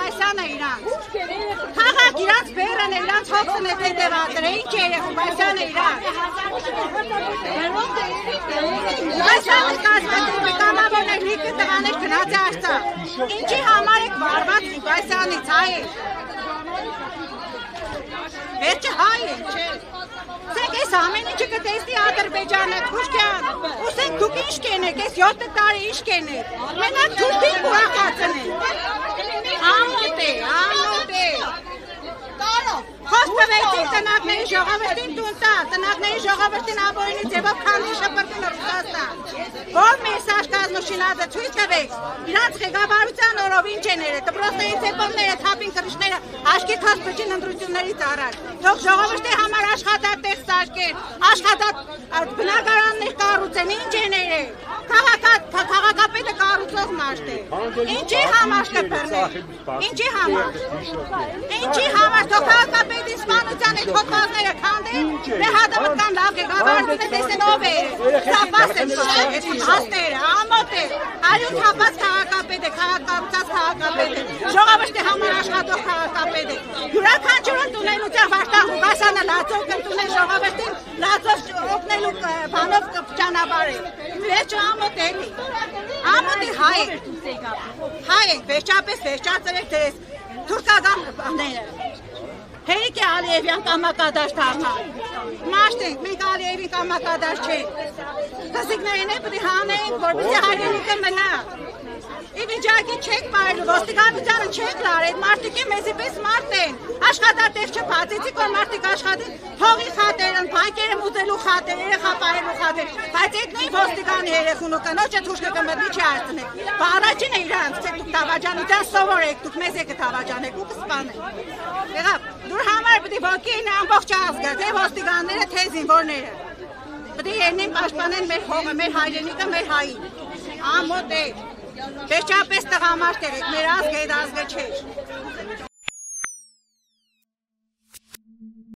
Ղուբասյանը իրան։ Քաղաք իրանց բերան է, իրանց հոգսն է դեվադրը, ինչ է Ղուբասյանը իրան։ Ղուբասյանը կազմակերպի կամավորն է լիքը տղաներ գնաց Արցախ։ Ինչի համար եք վարված Ղուբասյանից, հայ եք։ Վերջը հայ եք, չէ։ Սենք ես ամեն ինչը կտեսնի Ադրբեջանը, Թուրքիան, ուսենք դուք ինչ կենեք, ես 7 տարի ինչ կենեք, մենակ թուրքին ուրախացն եք, ամոտ է, խոստվեցին տնակների ժողովրդին տուն տալ, տնակների ժողովրդին աբորինի ձևով քանդի շպրտին Ռուսաստան, որ մեսաժ կազմուշինածը ցույց տվեք, իրանց ղեկավարության օրով ինչ են երեք, դպրոցների ծեպոնները, թափին կրիչները, աշկի թասպջին ընտրություններից առաջ, թող ժողովրդի համար աշխատատեղ սարքեն, բնակարաններ կառուցեն, ինչ են երեք, քաղաքապետը կառուցող մաշտ է, ինչի համար կբռնեք, ինչի համար, թող քաղաքապետի սպանության այդ հոդվածները քանդեն, դե հատավտկան լավ ղեկավարությունը տեսեն ով է, սապաս են հասները, ամոտ է, այլոց հապած քաղաքապետ է, քաղաքակառուցած քաղաքապետ է, ժողովրդի համար աշխատող քաղաքապետ է, յուրաքանչյուրն տունելության Վարդան Ղուբասյանը լացով կընդունել ժողովրդին, լացով օգնելու բանով ճանապարհ է, վերջը ամոտ է էլի, ամոտ է հայ եք, վերջապես վերջացրեք դες թուրքական բաները, հերիք է Ալիևյան կամակադաշտ հարնալ, մաշտ ենք, մենք Ալիևին կամակադաշտ չենք, կզիկներին է պտի հանենք, որպեսի հայրենիքը մնա, իվիջակի չեք պայլու, ոստիկանությանը չեք լար, այդ մարդիկի մեզի պես մարդ են, աշխատատեղ չպացեցիք, որ մարդիկ աշխատին, հողի խատեր են, բանկերը մուտելու խատեր, երեխա պայելու խատեր, բայց այդ նույն ոստիկանի երեխուն ու կնոջը թուշկը կմտնի չարցնեք, առաջին է իրանց, դուք դավաճանության սովոր եք, դուք մեզ եք դավաճանեք ու կսպանեք, եղավ, դուր համար պտի ոգի են ամբողջ ազգը, թե ոստիկանները, թե զինվորները, պտի երնին պաշտպանեն մեր հողը, մեր հայրենիքը, մեր հային, ամոտ եք, վերջապես տղամարդ եք, մեր ազգը այդ ազգը չէր։